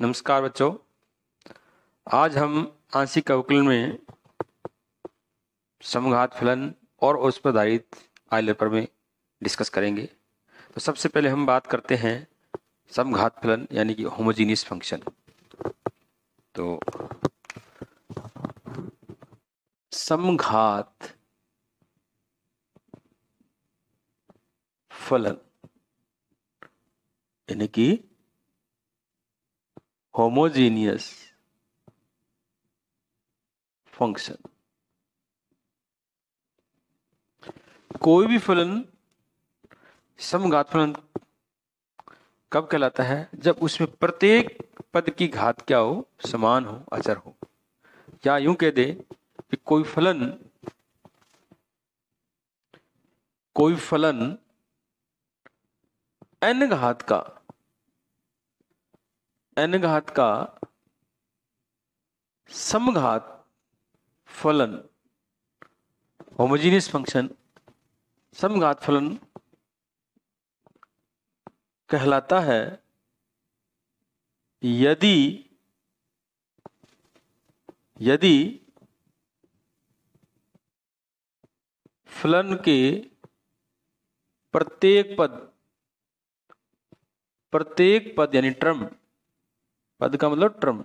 नमस्कार बच्चों, आज हम आंशिक अवकलन में समघात फलन और उस पर आधारित आइलर पर में डिस्कस करेंगे। तो सबसे पहले हम बात करते हैं समघात फलन यानी कि होमोजीनियस फंक्शन। तो समघात फलन यानी कि होमोजीनियस फंक्शन, कोई भी फलन समघात फलन कब कहलाता है? जब उसमें प्रत्येक पद की घात क्या हो? समान हो, अचर हो। या यूं कह दे कि कोई फलन n घात का समघात फलन, होमोजीनियस फंक्शन समघात फलन कहलाता है यदि फलन के प्रत्येक पद यानी टर्म, पद का मतलब टर्म,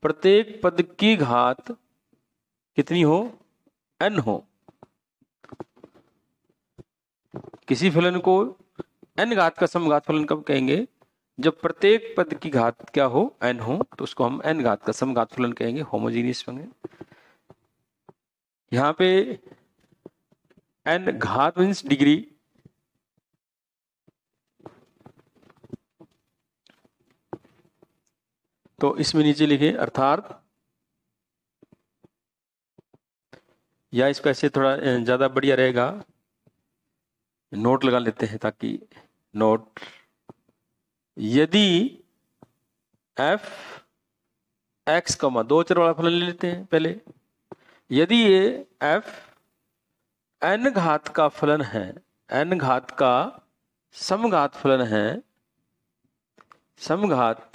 प्रत्येक पद की घात कितनी हो? n हो। किसी फलन को n घात का समघात फलन कब कहेंगे? जब प्रत्येक पद की घात क्या हो? n हो, तो उसको हम n घात का समघात फलन कहेंगे, होमोजीनियस फंक्शन। यहां पे n घात मीन्स डिग्री, तो इसमें नीचे लिखे अर्थात, या इसको ऐसे थोड़ा ज्यादा बढ़िया रहेगा, नोट लगा लेते हैं ताकि नोट, यदि f x, दो चर वाला फलन ले लेते हैं पहले। यदि ये f n घात का फलन है, n घात का समघात फलन है, समघात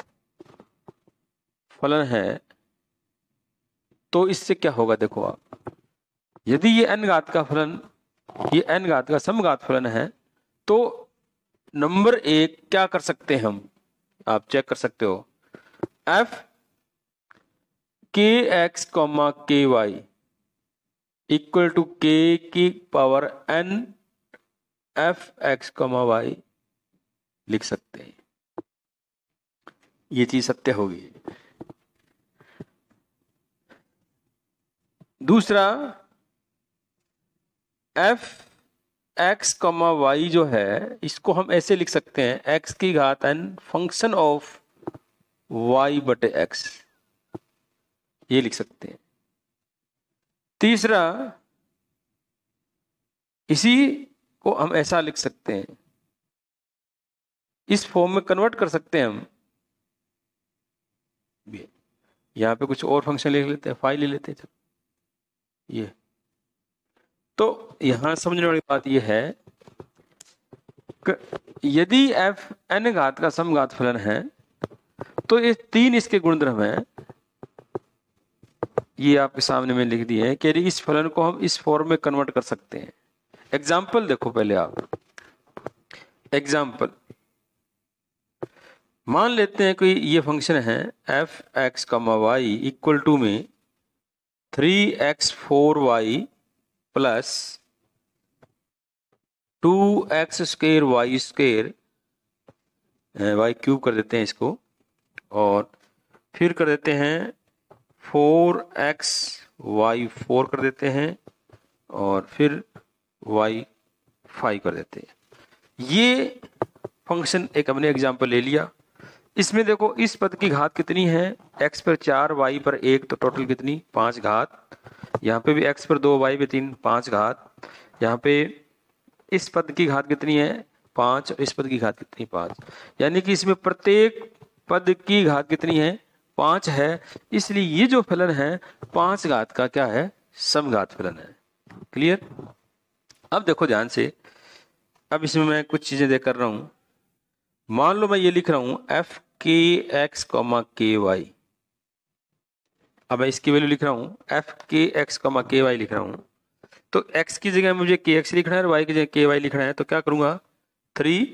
फलन है, तो इससे क्या होगा? देखो आप, यदि ये n घात का फलन, ये n घात का समघात फलन है, तो नंबर एक क्या कर सकते हैं हम? आप चेक कर सकते हो, f k x k y equal to k की power n f x y लिख सकते हैं। ये चीज सत्य होगी। दूसरा, f x y जो है, इसको हम ऐसे लिख सकते हैं, x की घात n फंक्शन ऑफ y बटे x, ये लिख सकते हैं। तीसरा, इसी को हम ऐसा लिख सकते हैं, इस फॉर्म में कन्वर्ट कर सकते हैं हम। यहां पे कुछ और फंक्शन लिख लेते हैं, फाइल ले लेते हैं। ये तो यहां समझने वाली बात यह है कि यदि f n घात का समघात फलन है, तो ये तीन इसके गुणधर्म हैं, ये आपके सामने में लिख दिए हैं कि इस फलन को हम इस फॉर्म में कन्वर्ट कर सकते हैं। एग्जाम्पल देखो पहले आप, एग्जाम्पल मान लेते हैं कि ये फंक्शन है f x y equal to में 3x 4y plus 2x square y square, y cube कर देते हैं इसको, और फिर कर देते हैं 4x y 4 कर देते हैं, और फिर y 5 कर देते हैं। ये फंक्शन एक हमने एग्जाम्पल ले लिया। इसमें देखो, इस पद की घात कितनी है? x पर 4 y पर 1, तो टोटल कितनी? 5 घात। यहाँ पे भी x पर 2 y पे 3, 5 घात। यहाँ पे इस पद की घात कितनी है? 5, और इस पद की घात कितनी? 5। यानी कि इसमें प्रत्येक पद की घात कितनी है? 5 है। इसलिए ये जो फलन है 5 घात का क्या है? समघात फलन है। क्लियर? अब देखो ध्यान से, अब इसमें मैं कुछ चीजें देख कर रहा हूं। मान लो मैं ये लिख रहा हूं f के एक्स कॉमा के वाई, अब मैं इसकी वैल्यू लिख रहा हूं एफ के एक्स कॉमा के वाई लिख रहा हूं, तो x की जगह मुझे के एक्स लिखना है और y की जगह के वाई लिखना है, तो क्या करूंगा 3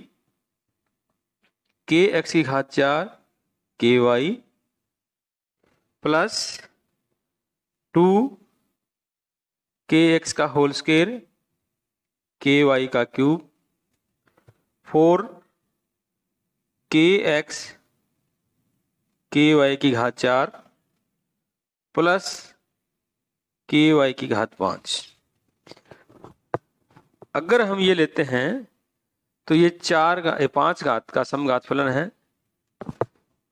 के एक्स की घात 4 के वाई प्लस 2 के एक्स का होल स्क्वायर के वाई का क्यूब 4 के एक्स के वाई की घात 4 प्लस के वाई की घात 5। अगर हम ये लेते हैं तो ये 5 घात का समघात फलन है।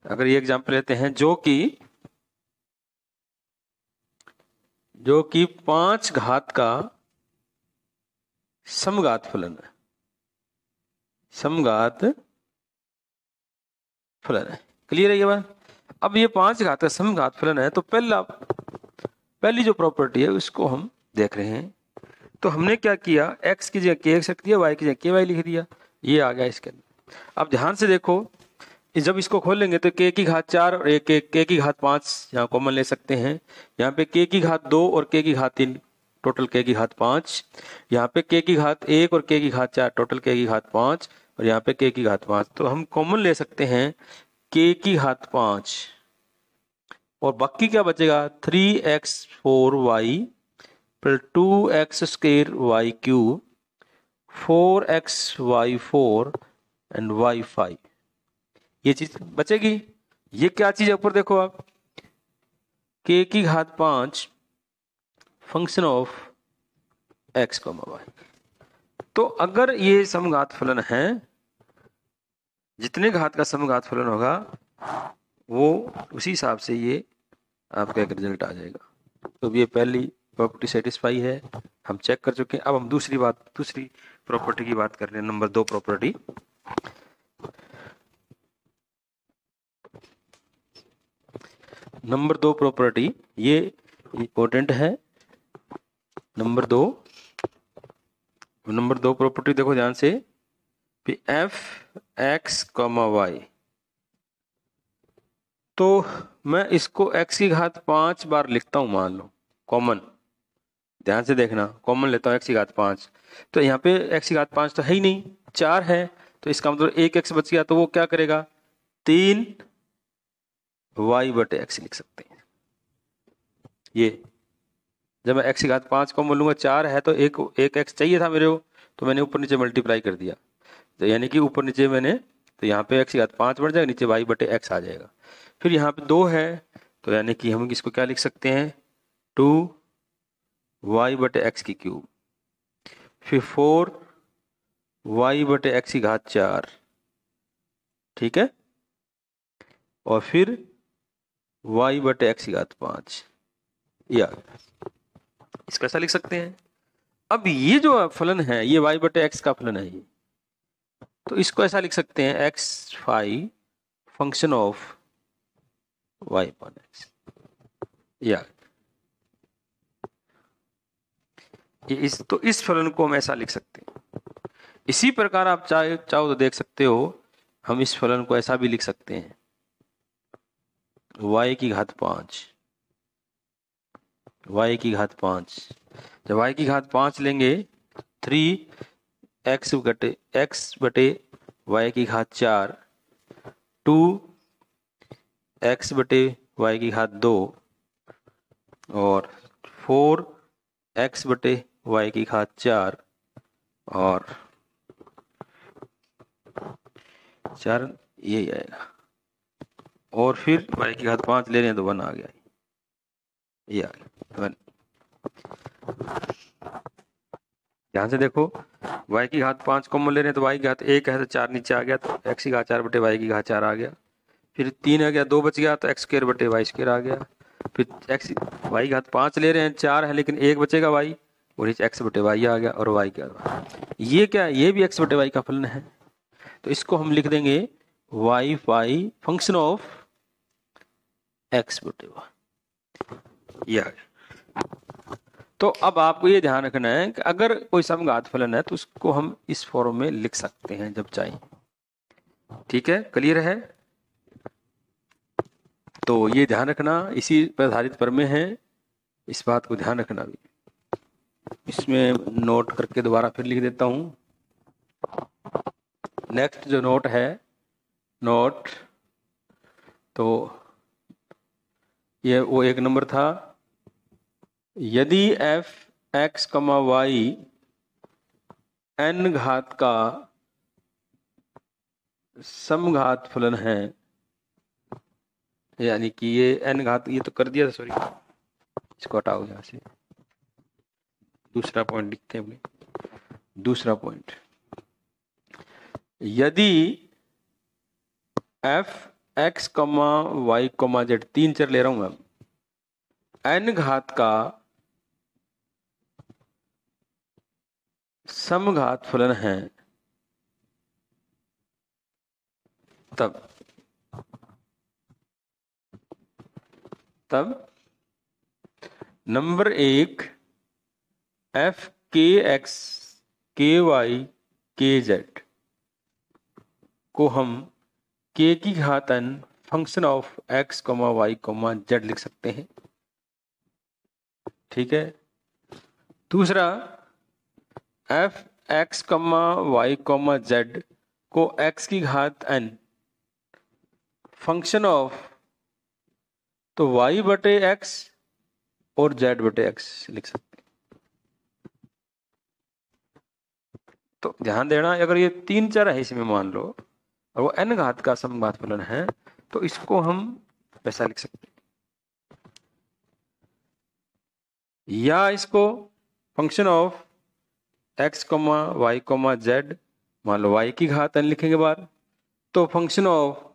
अगर ये एग्जांपल लेते हैं जो कि 5 घात का समघात फलन है, समघात फलन है। क्लियर है ये बात? अब ये 5 घात का समघात फलन है तो पहली जो प्रॉपर्टी है उसको हम देख रहे हैं। तो हमने क्या किया, x की जगह के एक्स रख दिया, y की जगह के वाई लिख दिया, ये आ गया इसके अंदर। अब ध्यान से देखो, जब इसको खोलेंगे तो k की घात 4 और k की घात 5 यहाँ कॉमन ले सकते हैं। यहाँ पे k की घात 2 और k की घात 3 टोटल k की घात 5, यहाँ पे k की घात 1 और k की घात 4 टोटल k की घात 5, और यहाँ पे k की घात 5। तो हम कॉमन ले सकते हैं k की घात 5 और बाकी क्या बचेगा 3x4y फिर 2x square y cube 4xy4 and y5, ये चीज बचेगी। ये क्या चीज है ऊपर देखो आप, k की घात 5 फंक्शन ऑफ x, y। तो अगर ये समघात फलन है, जितने घात का समघात फलन होगा वो उसी हिसाब से ये आपका एक रिजल्ट आ जाएगा। तो ये पहली प्रॉपर्टी सेटिस्फाई है, हम चेक कर चुके हैं। अब हम दूसरी प्रॉपर्टी की बात कर रहे हैं, नंबर 2 प्रॉपर्टी। नंबर 2 प्रॉपर्टी ये इंपॉर्टेंट है। नंबर 2 प्रॉपर्टी देखो ध्यान से, एफ एक्स कॉमा वाई। तो मैं इसको x की घात 5 बार लिखता हूं, मान लो कॉमन, ध्यान से देखना, कॉमन लेता हूं x की घात 5। तो यहाँ पे x की घात 5 तो है ही नहीं, 4 है, तो इसका मतलब 1x बच गया, तो वो क्या करेगा 3y/x लिख सकते हैं। ये जब मैं x की घात 5 कॉमन लूंगा, 4 है तो एक x चाहिए था मेरे को, तो मैंने ऊपर नीचे मल्टीप्लाई कर दिया, तो यानी कि ऊपर नीचे मैंने, तो यहाँ पे x की घात 5 बढ़ जाएगा, नीचे y/x आ जाएगा। फिर यहाँ पे 2 है, तो यानी कि हम इसको क्या लिख सकते हैं 2y/x की क्यूब, फिर 4y/x की घात 4, ठीक है, और फिर y/x की घात 5, या इसको ऐसा लिख सकते हैं। अब ये जो फलन है ये y/x का फलन है ये, तो इसको ऐसा लिख सकते हैं x5 फंक्शन ऑफ y/x, या इस फलन को हम ऐसा लिख सकते हैं। इसी प्रकार आप चाहो तो देख सकते हो, हम इस फलन को ऐसा भी लिख सकते हैं y की घात 5, y की घात 5। जब y की घात 5 लेंगे 3x/y की घात 4, 2x/y की घात 2 और 4x/y की घात 4 और 4 यही आएगा, और फिर y की घात 5 ले रहे हैं तो 1 आ गया, ये आ गया 1। ध्यान से देखो, y की घात 5 कॉमन ले रहे हैं तो y की घात 1 है तो 4 नीचे आ गया, तो x की घात 4/y की घात 4 आ गया, फिर 3 आ गया, 2 बच गया तो x²/y² आ गया, फिर y की घात 5 ले रहे हैं, 4 है लेकिन 1 बचेगा y, और नीचे x/y आ गया, और y क्या, ये क्या, ये भी x/y का फलन है, तो इसको हम लिख देंगे y5 फंक्शन ऑफ x/y, ये आ गया। तो अब आपको ये ध्यान रखना है कि अगर कोई समघात फलन है तो उसको हम इस फॉर्म में लिख सकते हैं जब चाहे। ठीक है, क्लियर है? तो ये ध्यान रखना, इसी पर आधारित प्रमेय है, इस बात को ध्यान रखना भी। इसमें नोट करके दोबारा फिर लिख देता हूं। नेक्स्ट जो नोट है, नोट तो ये वो एक नंबर था, यदि F x comma Y N घात का समघात फलन है, यानी कि ये एन घात, ये तो कर दिया था, सॉरी इसको हटाओ यहां से, दूसरा पॉइंट लिखते हैं अपने। दूसरा पॉइंट, यदि एफ एक्स कमा वाई कमा जेड, तीन चर ले रहा हूं मैं, एन घात का समघात फलन है, तब नंबर एक, एफ के एक्स के वाई के जेड को हम के की घात n function of x comma y comma z लिख सकते हैं। ठीक है। दूसरा, f x comma y comma z को एक्स की घात n फंक्शन ऑफ तो y बटे एक्स और z बटे एक्स लिख सकते हैं। तो ध्यान देना, अगर ये तीन चर है इसमें मान लो, और वो n घात का समघात फलन है, तो इसको हम वैसा लिख सकते हैं, या इसको function of x comma y comma z, मान लो y की घात n लिखेंगे बार, तो फंक्शन ऑफ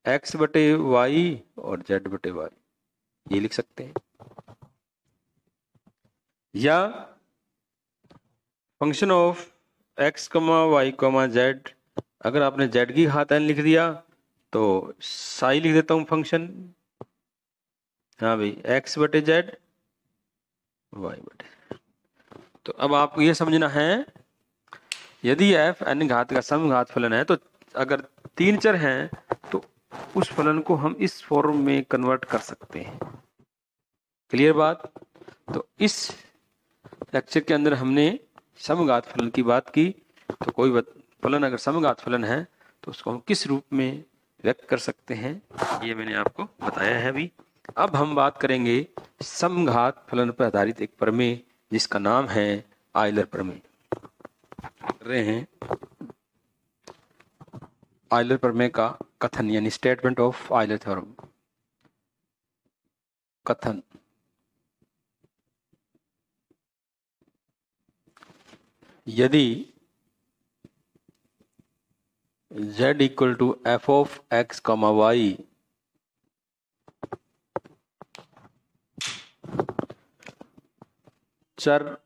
x बटे y और z बटे y, ये लिख सकते हैं। या फंक्शन ऑफ x कमा वाई कमा जेड, अगर आपने z की घात n लिख दिया तो साई लिख देता हूं फंक्शन, हाँ भाई, x बटे जेड y बटे। तो अब आपको ये समझना है, यदि f n घात का समघात फलन है, तो अगर तीन चर हैं तो उस फलन को हम इस फॉर्म में कन्वर्ट कर सकते हैं। क्लियर बात? तो इस लेक्चर के अंदर हमने समघात फलन की बात की। तो कोई फलन अगर समघात फलन है तो उसको हम किस रूप में व्यक्त कर सकते हैं, ये मैंने आपको बताया है अभी। अब हम बात करेंगे समघात फलन पर आधारित एक प्रमेय जिसका नाम है आयलर प्रमेय। कर रहे हैं आयलर प्रमेय का कथन, यानी स्टेटमेंट ऑफ आयलर थ्योरम। कथन, यदि z equal to F of x comma y चर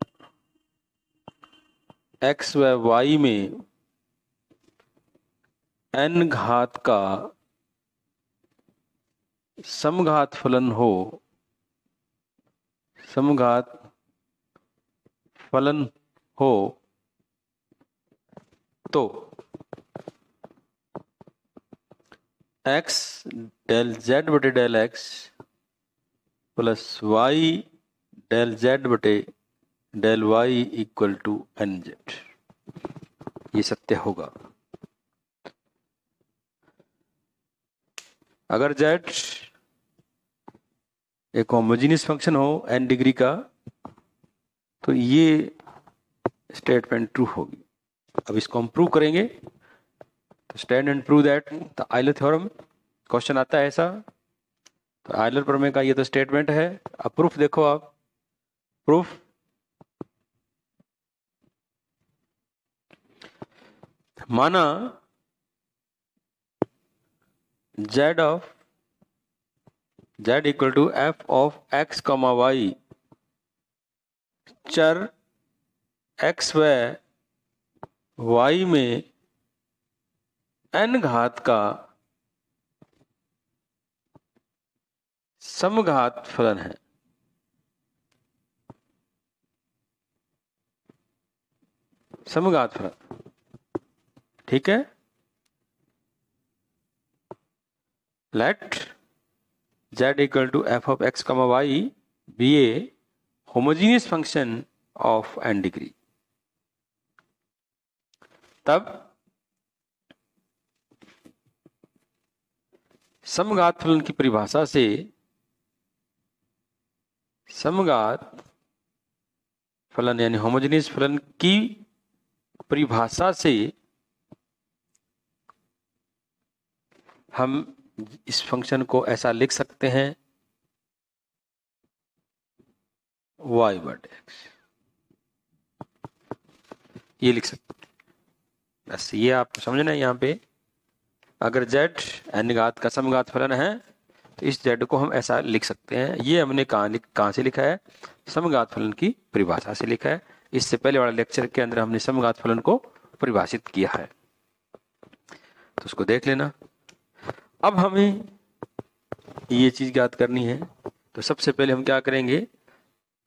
x व y में n घात का समघात फलन हो, समघात फलन हो, तो x डेल z बटे del x plus y del z बटे del y equal to nz, ये सत्य होगा। अगर z एक होमोजीनियस फंक्शन हो n डिग्री का, तो ये स्टेटमेंट ट्रू होगी। अब इसको हम प्रूव करेंगे, तो stand and prove that the Euler theorem. Question आता है ऐसा, तो आयलर प्रमेय का ये तो स्टेटमेंट है। अब प्रूफ देखो आप, प्रूफ माना z of z equal to F of x comma y चर x व y में n घात का समघात फलन है। समघात फलन, ठीक है। Let z equal to F of X comma Y be a homogeneous function of n degree. तब समघात फलन की परिभाषा से समघात फलन यानी होमोजेनियस फलन की परिभाषा से हम इस फंक्शन को ऐसा लिख सकते हैं y बटे एक्स, ये लिख सकते हैं। बस ये आप समझना है। यहाँ पे अगर z n घात का समघात फलन है तो इस z को हम ऐसा लिख सकते हैं। ये हमने कहाँ से लिखा है? समघात फलन की परिभाषा से लिखा है। इससे पहले वाले लेक्चर के अंदर हमने समघात फलन को परिभाषित किया है, तो उसको देख लेना। अब हमें ये चीज ज्ञात करनी है, तो सबसे पहले हम क्या करेंगे?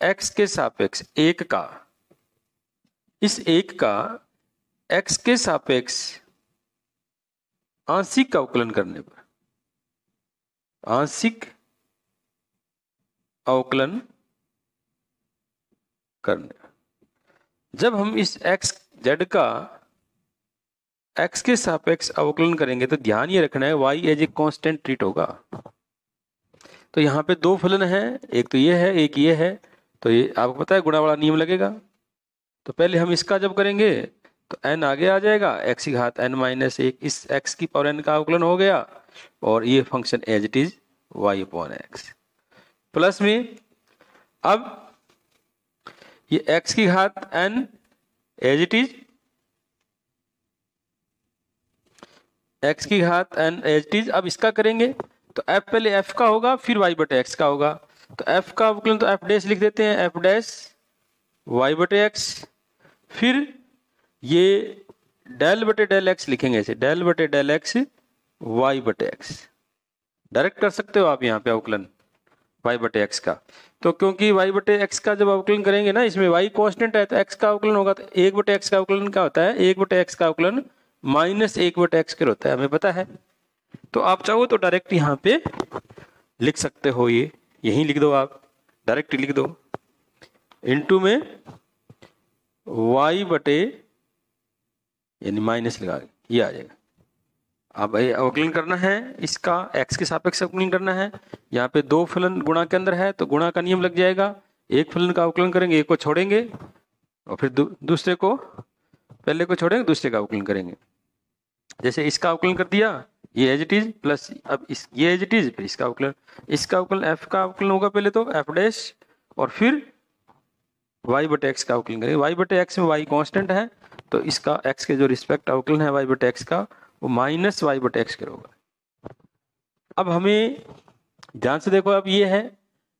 x के सापेक्ष एक का, इस एक का x के सापेक्ष आंशिक अवकलन करने पर, आंशिक अवकलन करने, जब हम इस x z का x के सापेक्ष अवकलन करेंगे तो ध्यान ये रखना है y as a constant treat होगा। तो यहाँ पे दो फलन हैं, एक तो ये है एक ये है, तो ये आपको पता है गुणा वाला नियम लगेगा। तो पहले हम इसका जब करेंगे तो n आगे आ जाएगा, x की घात n माइनस एक, इस x की पावर n का अवकलन हो गया और ये function as it is y upon x. Plus में अब ये x की घात n as it is, x की घात n एज इट इज। अब इसका करेंगे तो f पहले f का होगा फिर y बटे x का होगा, तो f का अवकलन तो f डैश लिख देते हैं, f डैश y बटे x, फिर ये डेल बटे डेल x लिखेंगे ऐसे, डेल बटे डेल x y बटे x। डायरेक्ट कर सकते हो आप यहाँ पे अवकलन y बटे x का। तो क्योंकि y बटे x का जब अवकलन करेंगे ना, इसमें y कांस्टेंट है तो x का अवकलन होगा, तो 1 बटे x का अवकलन क्या होता है? 1 बटे x का अवकलन माइनस 1 बटे x स्क्वायर होता है, हमें पता है। तो आप चाहो तो डायरेक्ट यहाँ पे लिख सकते हो, ये यहीं लिख दो, आप डायरेक्ट लिख दो, इनटू में y बटे यानी माइनस लगा ये आ जाएगा। अब अवकलन करना है इसका, x के सापेक्ष अवकलन करना है। यहाँ पे दो फलन गुणा के अंदर है तो गुणा का नियम लग जाएगा, एक फलन का अवकलन करेंगे, एक को छोड़ेंगे और फिर दूसरे को, पहले को छोड़ेंगे दूसरे का अवकलन करेंगे। जैसे इसका अवकलन कर दिया, ये एज इट इज, प्लस अब इस ये एज इट इज, फिर इसका अवकलन f का अवकलन होगा पहले तो f डैश और फिर y बटे x का अवकलन करेंगे। y बटे x में y कांस्टेंट है तो इसका x के जो रिस्पेक्ट अवकलन है y बटे x का वो माइनस y बटे x होगा। अब हमें ध्यान से देखो, अब ये है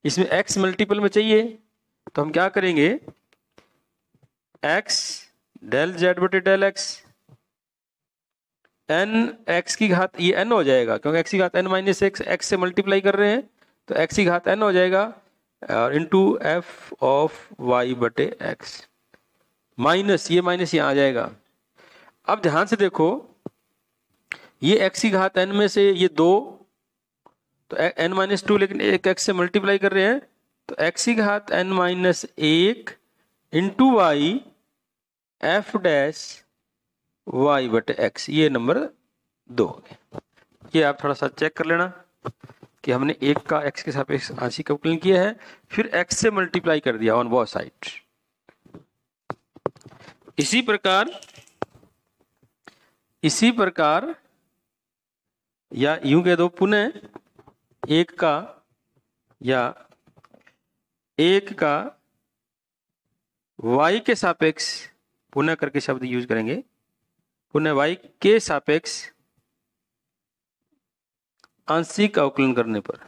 इसमें x मल्टीपल में चाहिए तो हम क्या करेंगे? x डेल z बटे डेल x, n x की घात ये n हो जाएगा क्योंकि x की घात n माइनस x, x से मल्टीप्लाई कर रहे हैं तो x की घात n हो जाएगा और इंटू f ऑफ y बटे x, माइनस ये माइनस यहाँ आ जाएगा। अब ध्यान से देखो, ये x की घात n में से ये 2 तो n माइनस 2, लेकिन एक x से मल्टीप्लाई कर रहे हैं तो x की घात n minus 1 into y f dash y बटे x, ये नंबर 2 हो गया। ये आप थोड़ा सा चेक कर लेना कि हमने एक का x के सापेक्ष आंशिक अवकलन किया है फिर x से मल्टीप्लाई कर दिया ऑन बोथ साइड। इसी प्रकार या यूं कह दो, पुनः एक का या एक का y के सापेक्ष, पुनः करके शब्द यूज करेंगे, पुनः y के सापेक्ष आंशिक अवकलन करने पर,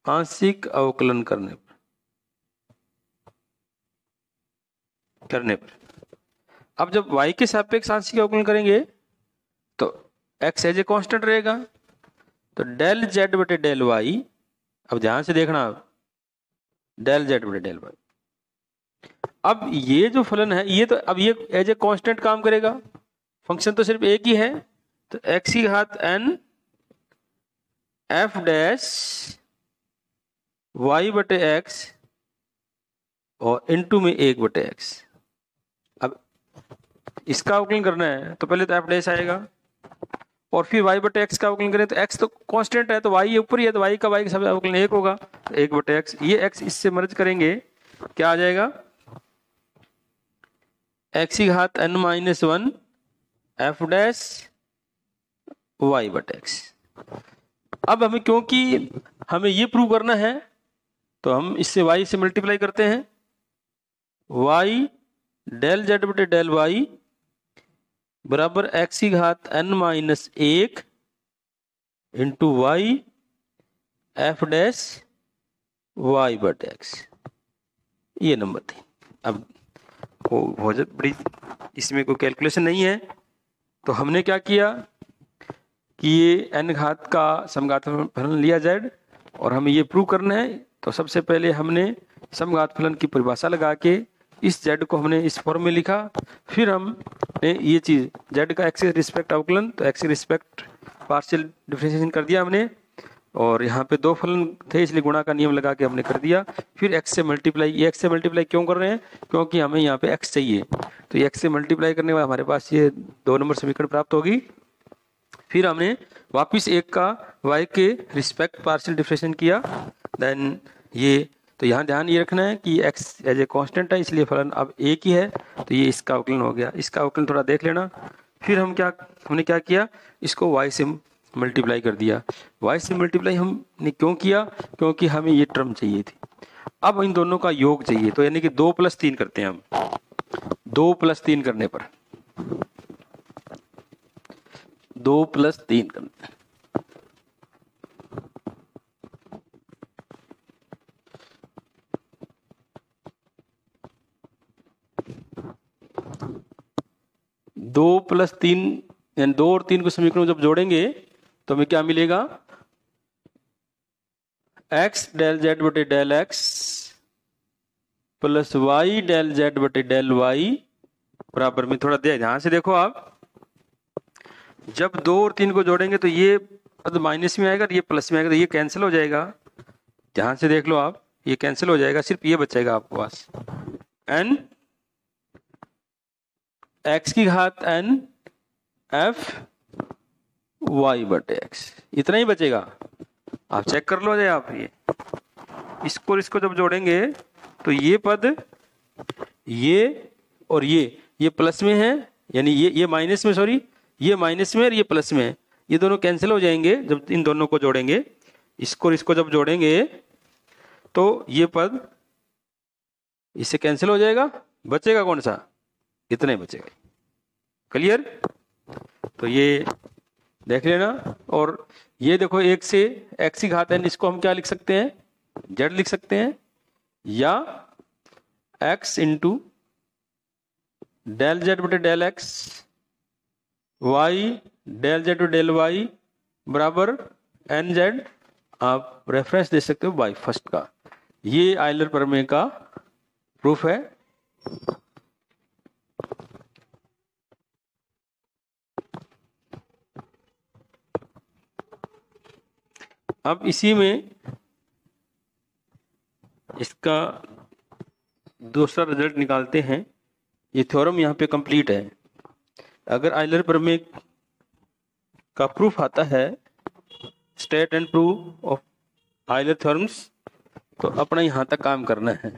आंशिक अवकलन करने पर अब जब y के सापेक्ष आंशिक अवकलन करेंगे तो x एज ए कांस्टेंट रहेगा, तो डेल z बटे डेल y, अब ध्यान से देखना, डेल z बटे डेल y। अब ये जो फलन है ये तो अब ये एज ए कांस्टेंट काम करेगा, फंक्शन तो सिर्फ एक ही है। तो x की घात n f डैश y बटे x और इनटू में 1/x। अब इसका अवकलन करना है तो पहले तो f डैश आएगा और फिर y बटे x का अवकलन करें तो x तो कांस्टेंट है तो y ऊपर ही है तो y का सब अवकलन 1 होगा, तो 1/x। ये x इससे मर्ज करेंगे क्या आ जाएगा, x की घात n minus 1 f dash y बटे x। अब हमें क्योंकि हमें ये प्रूव करना है तो हम इससे y से मल्टीप्लाई करते हैं, y डेल z बटे डेल y बराबर x की घात n minus 1 into y f dash y बटे x। ये नंबर 3। अब हो जाए बड़ी, इसमें कोई कैलकुलेशन नहीं है तो हमने क्या किया कि ये n घात का समघात फलन लिया z और हमें ये प्रूव करना है। तो सबसे पहले हमने समघात फलन की परिभाषा लगा के इस z को हमने इस फॉर्म में लिखा, फिर हमने ये चीज z का x के रिस्पेक्ट अवकलन तो x के रिस्पेक्ट पार्शियल डिफरेंशिएशन कर दिया हमने, और यहाँ पे दो फलन थे इसलिए गुणा का नियम लगा के हमने कर दिया। फिर x से मल्टीप्लाई, ये x से मल्टीप्लाई क्यों कर रहे हैं, क्योंकि हमें यहाँ पे x चाहिए, तो ये x से मल्टीप्लाई करने के बाद हमारे पास ये 2 नंबर समीकरण प्राप्त होगी। फिर हमने वापिस 1 का y के रिस्पेक्ट पार्शियल डिफरेंशिएशन किया, देन ये तो यहाँ ध्यान ये रखना है कि x एज ए कांस्टेंट है इसलिए फलन अब एक ही है, तो ये इसका अवकलन हो गया। इसका अवकलन थोड़ा देख लेना। फिर हमने क्या किया, इसको y से मल्टीप्लाई कर दिया। y से मल्टीप्लाई हमने क्यों किया, क्योंकि हमें ये टर्म चाहिए थी। अब इन दोनों का योग चाहिए, तो यानी कि 2 + 3 करते हैं हम। 2 + 3 करने पर 2 + 3 करते हैं। दो प्लस 3 यानी 2 और 3 को समीकरण जब जोड़ेंगे तो हमें क्या मिलेगा, x डेल z बटे del x plus y del z बटे डेल y बराबर में, थोड़ा ध्यान से देखो आप, जब 2 और 3 को जोड़ेंगे तो ये पद माइनस में आएगा और ये प्लस में आएगा, तो ये कैंसिल हो जाएगा। ध्यान से देख लो आप, ये कैंसिल हो जाएगा, सिर्फ ये बचेगा आपके पास n x की घात n f y बटे x, इतना ही बचेगा। आप चेक कर लो जाए आप, ये इसको जब जोड़ेंगे तो ये पद ये और ये प्लस में है, यानी ये माइनस में, सॉरी ये माइनस में और ये प्लस में है, ये दोनों कैंसिल हो जाएंगे जब इन दोनों को जोड़ेंगे। इसको जब जोड़ेंगे तो ये पद इससे कैंसिल हो जाएगा, बचेगा कौन सा, इतना ही बचेगा। क्लियर, तो ये देख लेना। और ये देखो, एक से x की घात n, इसको हम क्या लिख सकते हैं, z लिख सकते हैं, या x इंटू डेल z बटे del x y del z बटे डेल y बराबर nz। आप रेफरेंस दे सकते हो बाई फर्स्ट का, ये आयलर प्रमेय का प्रूफ है। अब इसी में इसका दूसरा रिजल्ट निकालते हैं। ये थ्योरम यहाँ पे कंप्लीट है। अगर आयलर प्रमेय का प्रूफ आता है, state and proof of Euler theorems, तो अपना यहाँ तक काम करना है।